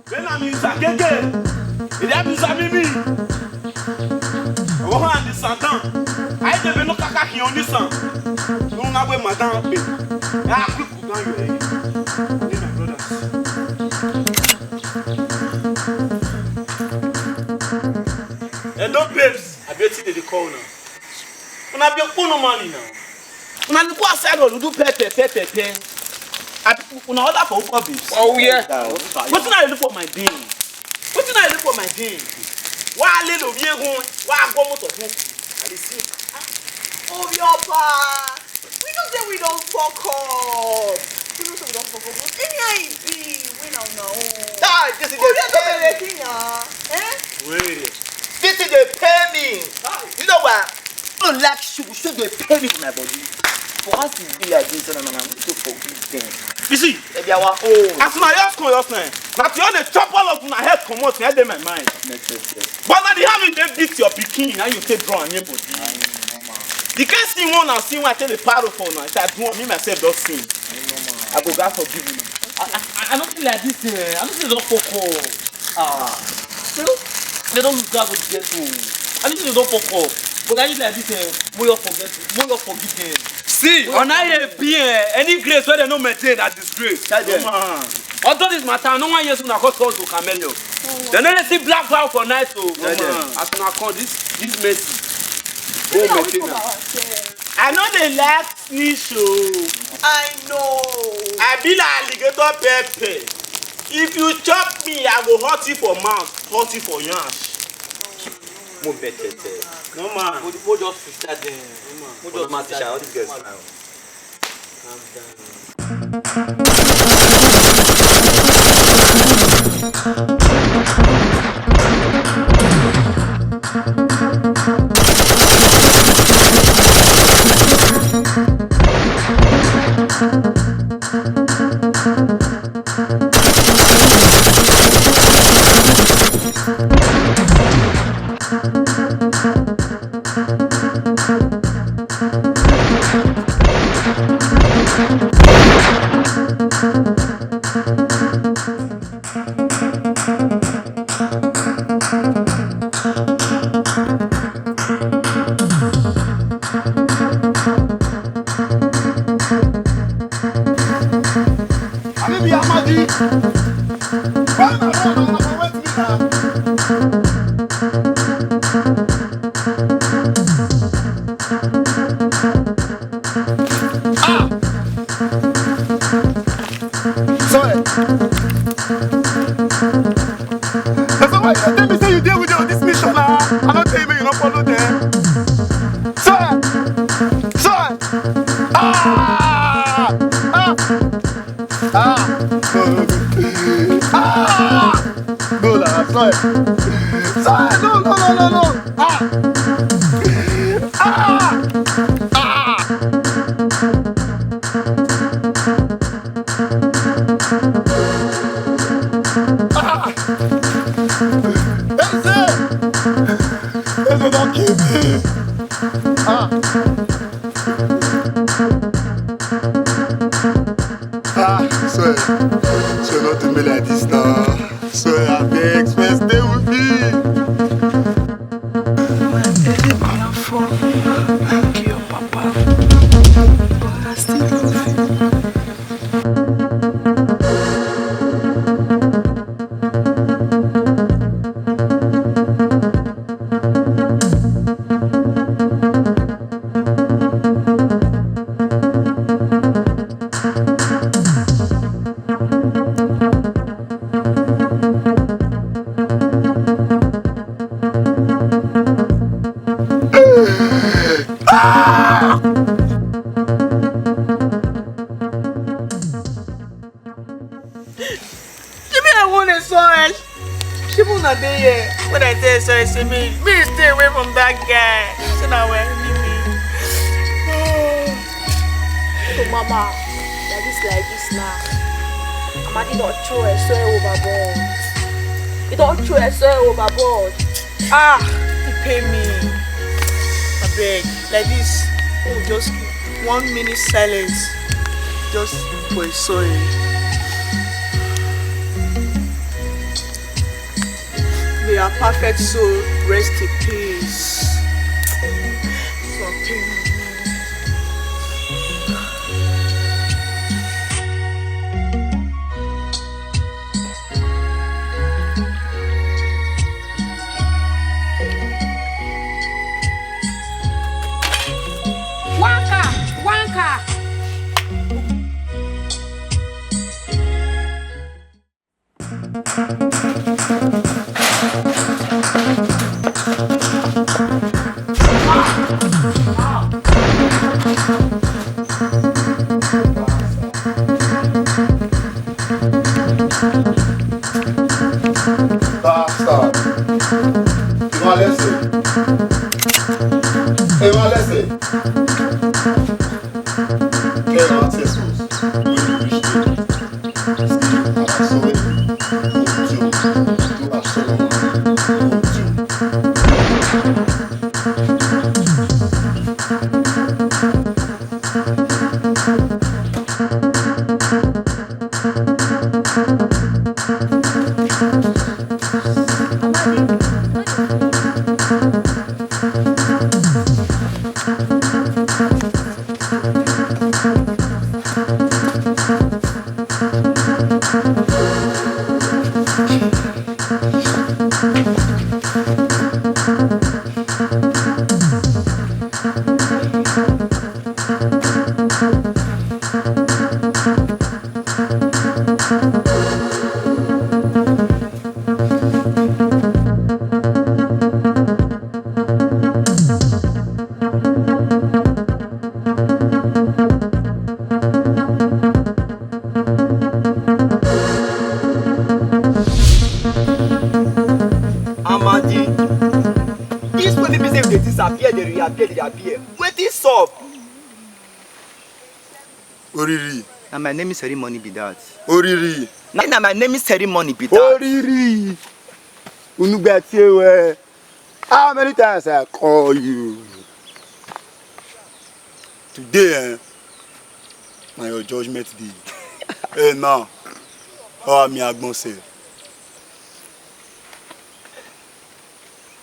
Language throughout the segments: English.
When I'm in Sakeke, it happens to me. Oh, and the Santan. I never know Kakaki on this song. No, now where Madame pay. I quick down your head. My brothers. And don't babes, I bet you they call now. When I be a phone money now. When I go outside, I do pepe. Una order for Uber babes. Oh yeah. What I look for my day? What I look for my day? Why little year home? Why go motor home? I see. Oh your pa. We don't say we don't fuck up. We don't say we don't fuck up. Any be we don't know. Ah, this is the thing, eh? Wait. This is the pay me. You know what? I don't like should they pay me for my body. For us to be like this, I'm going to forgive them. You see, maybe our own. As my house come just now, that you only chop all of my head come out, head in my mind. But now they haven't they beat your bikini and you take draw on your body. The case thing one and see when I tell the parrot for now, I do me myself don't sing. I go God forgive you. I don't feel like this. I don't feel don't fuck up. They don't look that good get to. I don't feel they don't fuck up. But I feel like this. More forgive them. See, on any grace where they don't maintain that disgrace. Although this matter, no one years when I got called to Camelio. They never see black cloud for night. So, as when I call this mercy. I know they like snitch. I know. I be like alligator pepper. If you chop me, I go hurt you for mouth, hurt you for yansh. No man. We'll just fish that there. We'll just match all these girls now. Sorry, see me stay away from that guy. So now we're So mama, like this now. Amadi don't throw a soil overboard. He don't throw a soil overboard. He pay me. I beg. Like this, just 1 minute silence. Just for a soil. our perfect soul rest in peace. Wanka! Stop. You want listen? Hey, you want listen? Hey, you want listen? When you reach there, Amadi, this when people say they disappear, they reappear. Wait, this up. Oriri. Now my name is ceremony be that. Oriri. Now my name is ceremony be that. Oriri. Unubetie. How many times I call you? Today, na your judgment day. Hey, now. How am I going to say?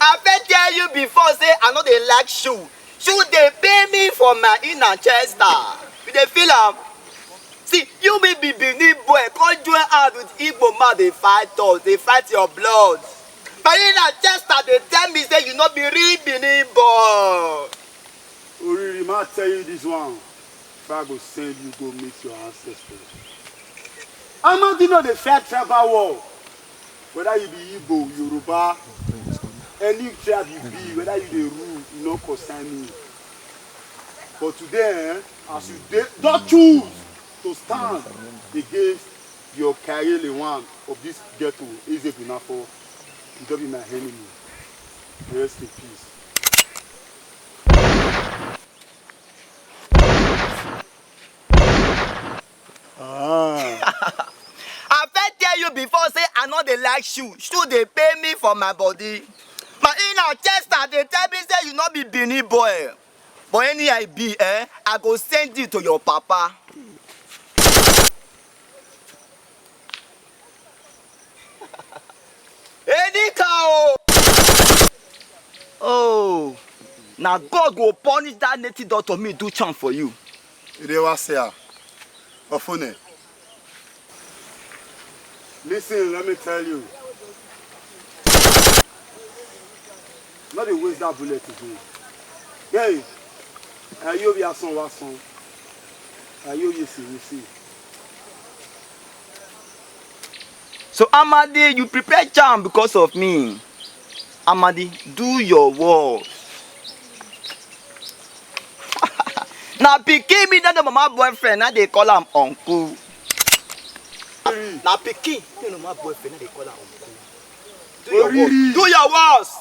I been tell you before, say I know they like shoe. Shoe they pay me for my inner chester. You they feel am? See, you may be Benin boy, come join out with Igbo man, they fight us, they fight your blood. But inner chester, they tell me say you not be real Benin boy. Oriri, ma tell you this one. If I go send you, go meet your ancestors. I'm not in the fair tribal war. Whether you be Igbo, Yoruba, any tribe you be, whether you the rule, you no concern me. But today, as you don't choose to stand against your Kayele one of this ghetto, Eze Bunafo, you don't be my enemy. Rest in peace. I been tell you before, say I know they like shoe. Shoe they pay me for my body. My inner chester, they tell me say you not be Benin boy. But any I be, I go send it to your papa. Any cow. Oh, now God will punish that native daughter me do charm for you. Idewasea, Ofune. Listen, let me tell you. Not to waste that bullet today. Hey, are you be a son was son? Are you see? So Amadi, you prepare charm because of me. Amadi, do your work. Now pikin me that the mama boyfriend, now they call him uncle. Now pikin, you know my boyfriend, now they call him uncle. Do your work. Do your worst.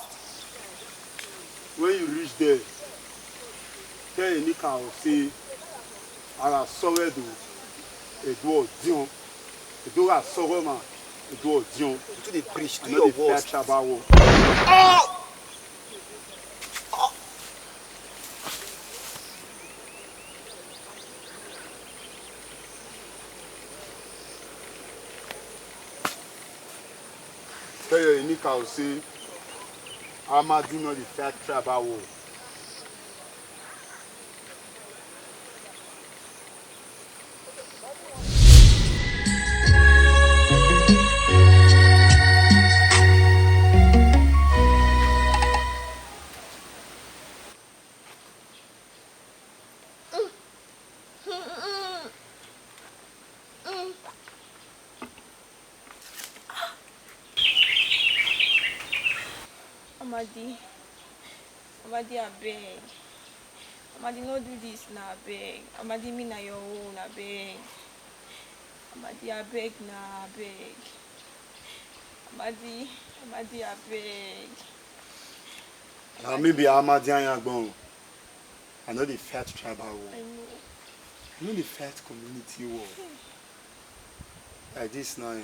When you reach there, tell Nika say, I saw it do. It was Dion. It was sorrow man. It was Dion. Do the preach. Do your worst. Oh! Tell your Nika say, Amadi no the fat tribal war. Amadi, I beg. Amadi, no do this now, beg. Amadi, me na your own, I beg. Amadi, I beg now, I beg. Amadi, I beg. Maybe Amadi and Yagbon. I know the fat tribal war. I know. I know the fat community war. Like this now,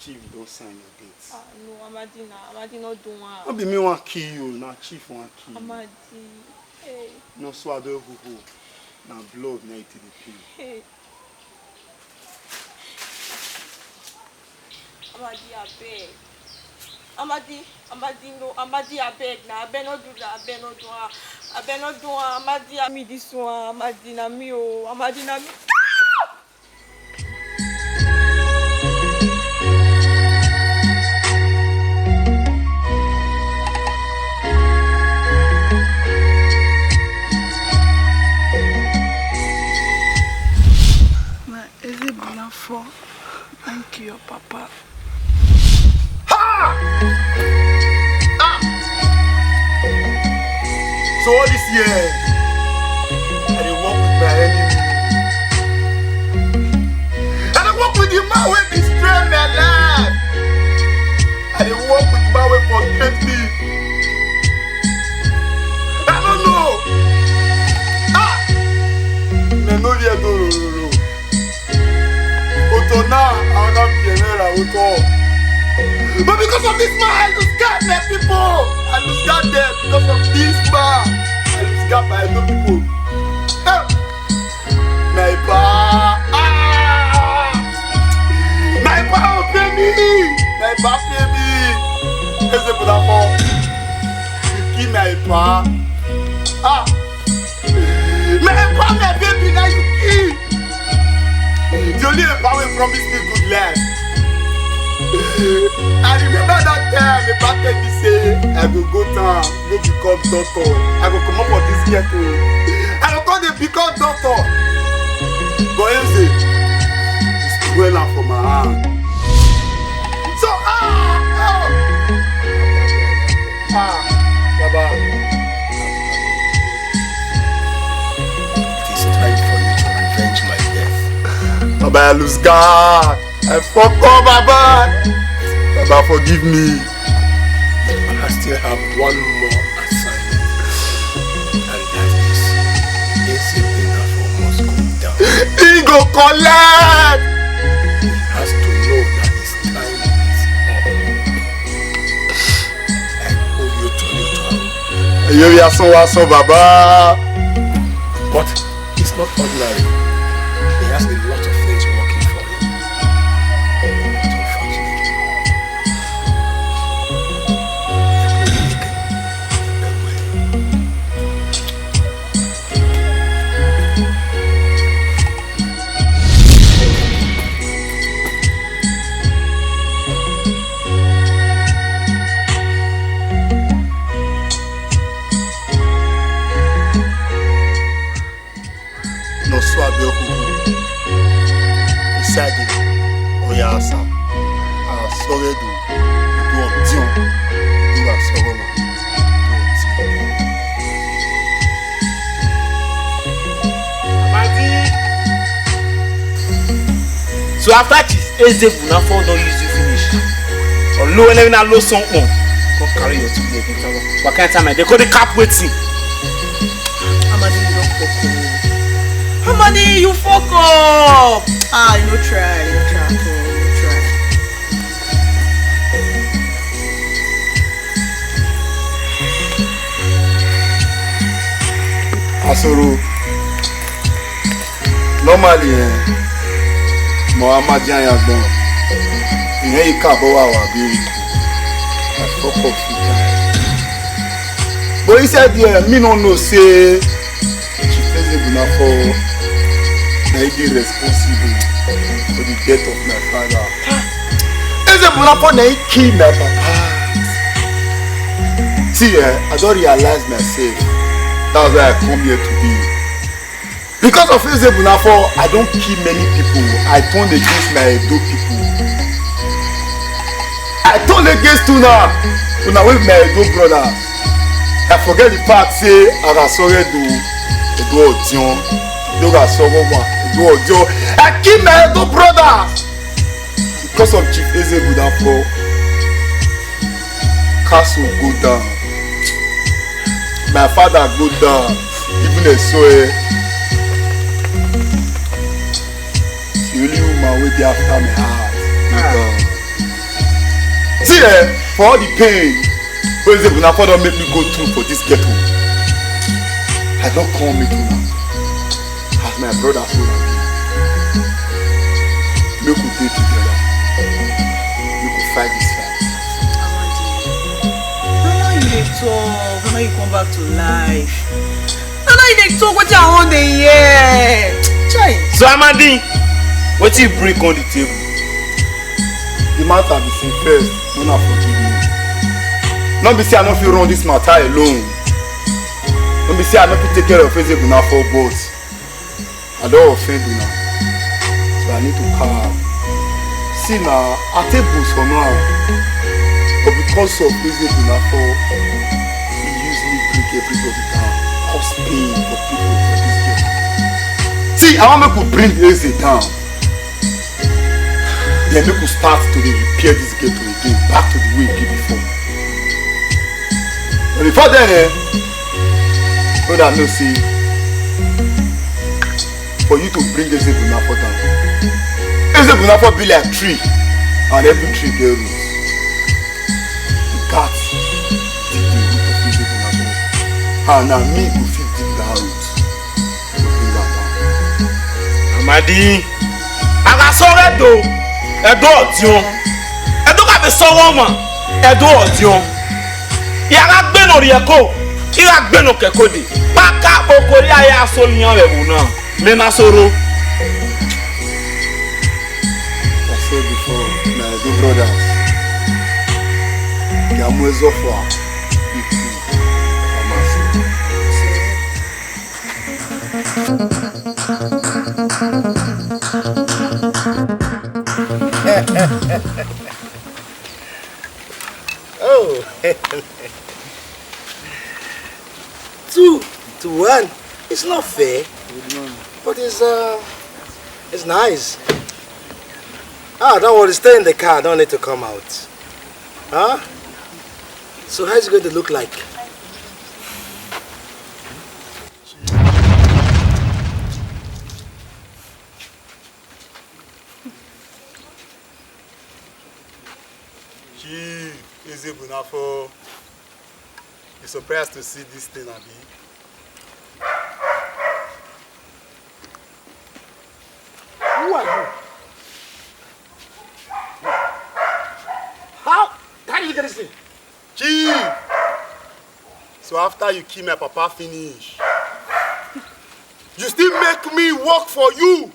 Chief don't sign your dates. Ah, no, Amadi not do one. Don't be me want kill you, now Chief want kill you. Amadi, hey. No swallow who now blood now it the pain. Hey. Amadi, I beg. Amadi, no. Amadi, I beg now. I beg not do that. I beg not do that. I beg not do that. Amadi, I me this one. Amadi, na me, oh. Amadi, na me. Thank you, Papa. So all this year, I dey work with my enemy. I dey work with the man wey destroy my life. I dey work with the man wey frustrate me. I don't know. Me no dey do. Otona, I don't care Oto. But because of this man, I lose God, my people. I lose God them because of this man. I lose God my Edo people. My pa, my pa pay me. My pa pay me. Qu'est-ce que pour d'abord? Qui my pa? My pa, my baby, now you kill. The only power promised me good life. I remember that time the pastor say I go down, go become doctor. I go come up for this ghetto. I go come to become doctor. But you see, it's well out for my hand. So Baba. It is time for you to revenge my death. Baba, I lose God. I fuck up, Baba. Baba, forgive me. I still have one more assignment, and that is Egbinedion must go down. He go collect. He has to know that his time is up. I owe you to you, You are so Baba. but it's not ordinary. He has a lot of things working for him. But unfortunately, No swab your cuckoo. Inside Oyasa. Sorry, do on Dion. Do a soroma. So after this, Ezebu na for no use you finish. Or low and na low song on. Go carry your two leg in town. What kind of time they call the cap waiting. Amadi, you don't fuck up. Amadi, you fuck up. You no try, you try. Asoro. Normally, Muhammad Yagbon. Ìyẹn ìka bọ́ wà wà bí rí. fuck up few times. But he said, yeah, me no know say she feasible now for I be responsible for the death of my father. Feasible now for I kill my papa. See, I don't realize myself. That's why I come here today. Because of feasible now for I don't kill many people. I turn against my Edo people. I turn against Tuna with my Edo brothers. I forget the fact say I got sorry do Edo Odion. Edo got sorry one Edo Odion. I kill my Edo brothers because of Chief Ezebu Dafo. Castle go down. My father go down. Even a soul. The only woman will be after my heart. Go down. See, for all the pain. Ezebu Dafo don't make me go through for this ghetto. I don't call me to now. As my brother so make we stay together. We could fight this fight. Now you dey talk. Now you come back to life. Now you dey talk what you want to hear. So Amadi, what you bring on the table? The matter be seen first. Do not forgive me. Not be say I don't feel run this matter alone. Don't be say I don't take care of Ezebu now for both. I don't offend you now. So I need to calm. See now, I take boost for now. But because of Ezebu now for he usually break everybody down. Cause pain for people for this game. See, I want to bring Eze down. Then we could start to repair this ghetto again, back to the way it did before. But before then, brother, no see, for you to bring Ezebu Dafo down, Ezebu Dafo be like tree, and every tree get roots. The cat dig the root of Ezebu Dafo, and now me go fit dig that root to bring that down. Amadi, I got sorry though. Edo Odion, Edo got be so woman. Edo Odion. Yàrá gbẹ́nà rí ẹ̀kọ́, ìyá gbẹ́nà kẹ̀kọ́ dé. Pákà okòrí ayé asọ́lìyàn rẹ̀ wò náà, mẹ́nà sọ̀rọ̀. I said before, my Edo brothers, they are more for Oh, 2-1. It's not fair, but it's nice. Don't worry, stay in the car. Don't need to come out. Huh? So how's it going to look like? Ezebu Dafo, you're surprised to see this thing, Abi. Who are you? How did you get this thing? Chief! So after you kill my papa finish, you still make me work for you.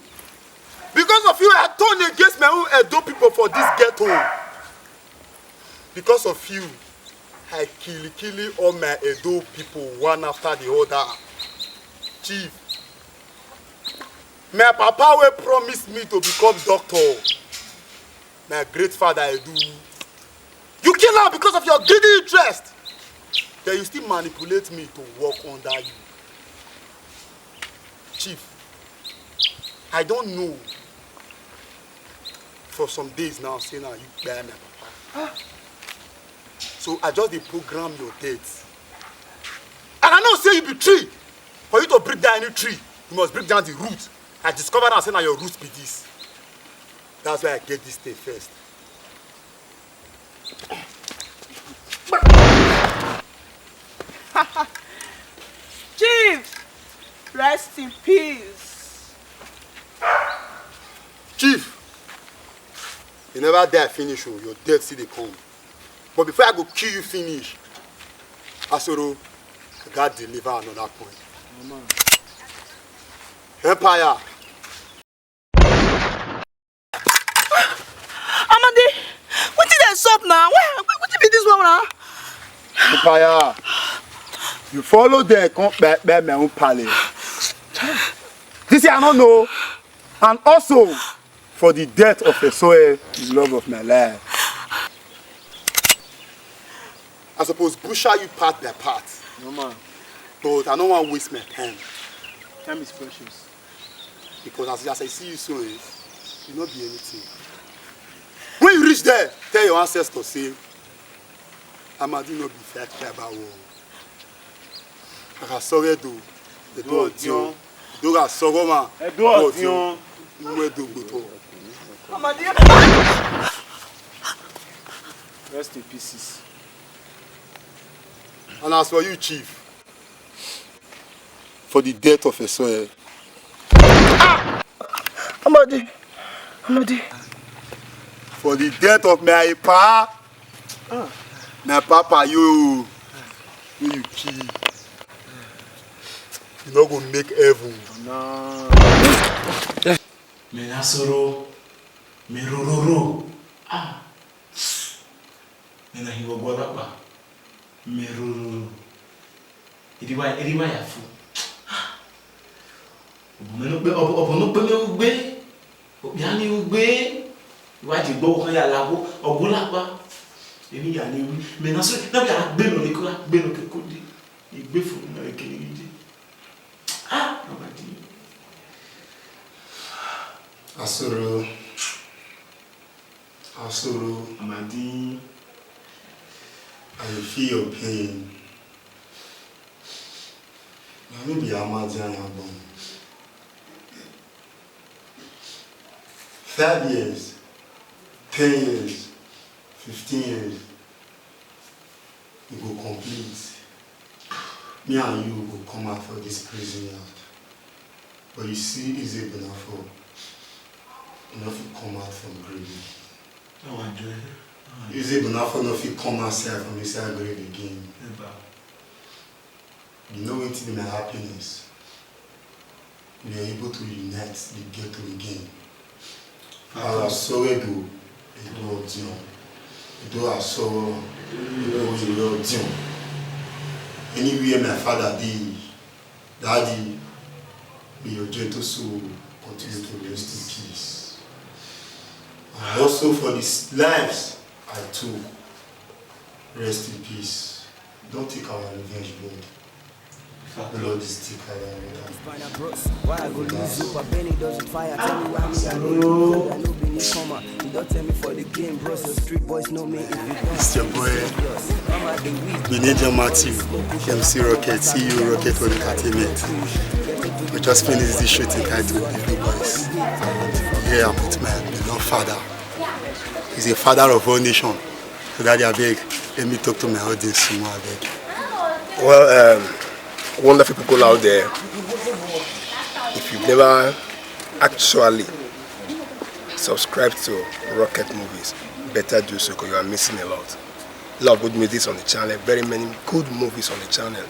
Because of you, I turned against my own Edo people for this ghetto. Because of you, I kill all my Edo people one after the other. Chief, my papa will promise me to become doctor. My great father Edo. You kill her because of your greedy interest. Then you still manipulate me to work under you. Chief, I don't know. For some days now, saying you buy my papa. So I just program your dates. And I know say you be tree. For you to break down any tree, you must break down the root. I discovered now saying your roots be this. That's why I get this thing first. Chief, rest in peace. Chief, you never dare finish, your death see they come. But before I go kill you finish, Asoro, God deliver another point. Empire. Amadi, what did I stop now? What did be this one now? Empire. You follow there, come back my own palace. This I don't know. And also for the death of a soul, the love of my life. I suppose Busha you part by part. No man. But I don't want to waste my time. Time is precious. Because as I see you so, it will not be anything. When you reach there, tell your ancestors, say, Amadi no be fair tribal war. I sorry do. The door Dion. Do a soroma. Edo Dion. You do good. Amadi. Rest in pieces. And as for you, Chief, for the death of a soil. Amadi. For the death of my pa. My papa, you kill. You not gonna make heaven. No. Me nasoro, me rororo. Me na hiwo gwalapa. Me rororo. Iriwa ya fu. Obo me ugbe. Obiani ugbe. Iwadi gbo kan ya lawo, ogulapa. Emi ya ni me nasoro, na bi ara gbe lo ni ko gbe lo ke kodi. Igbe fu na ekele ide. Amadi. Asoro, Amadi. I feel your pain. Maybe Amadi and Abon. 5 years, 10 years, 15 years, you go complete. Me and you will come out for this prison yard. But you see, is it Benafo? Enough to come out from grave. No, I do it. Is it Benafo enough to come outside from inside grave again? You know what in my happiness? We are able to unite the ghetto again. I was so able to do a so anywhere my father be, Daddy, may your gentle soul continue to rest in peace. And also for these lives I took, rest in peace. Don't take our revenge, Lord. Lord is take our revenge. Why I go lose you, but Benny doesn't fire. Tell me why me, I know Benny come on. You don't tell me for the game, bro. So street boys know me if you don't. It's your boy, Igbinedion Matthew, MC Rocket, CEO Rocket for Entertainment. We just finished this shoot entitled Edo Boyz. And here I'm with my beloved father. He's a father of all nations. So Daddy, I beg, let me talk to my audience some more, I beg. Well, wonderful people out there, if you've never actually subscribed to Rocket Movies, better do so because you are missing a lot. A lot of good movies on the channel, very many good movies on the channel.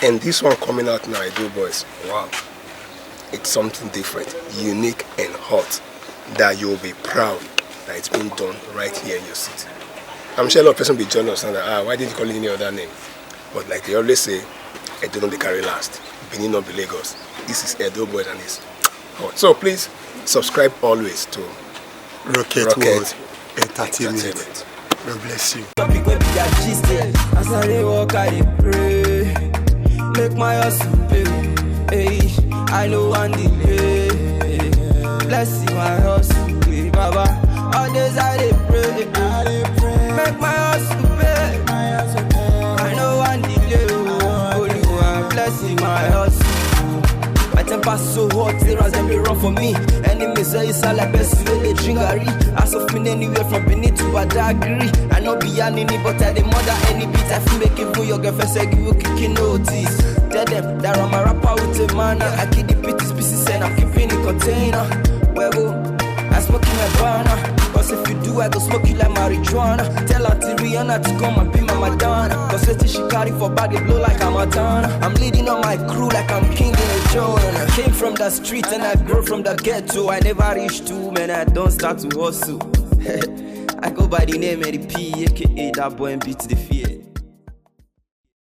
And this one coming out now, Edo Boyz, wow. It's something different, unique and hot that you'll be proud that it's been done right here in your city. I'm sure a lot of people will be jealous and that, why didn't you call it any other name? But like they always say, Edo don't carry last. Benin not be Lagos. This is Edo Boyz and it's hot. So please subscribe always to Rocket World Entertainment. God bless you. As I walk, I pray. Make my hustle pay. Hey, I know one delay. Bless my hustle pay, Baba. All days I pray. Make my hustle pay. I know one delay. Only one blessing my hustle. My temper so hot, they rise and be run for me. Enemies say it's all like best when they drink Gary. As of me anywhere from Benin to Uwadiae. I know beyond any but I the mother any beat. I feel make it for your girlfriend say give you kicking notice. Tell them that I'm a rapper with a man. I keep the pieces and I'm keeping the container. Well, I smoking my banner. Cause if you do, I go smoke you like marijuana. Tell Auntie Rihanna to come and be my Madonna. Cause what she carry for body blow like I'm Madonna. I'm leading on my crew like I'm king in a Jordan. I came from the street and I grew from the ghetto. I never reached 2, man, I don't start to hustle. I go by the name of the P, aka that boy and beat the fear.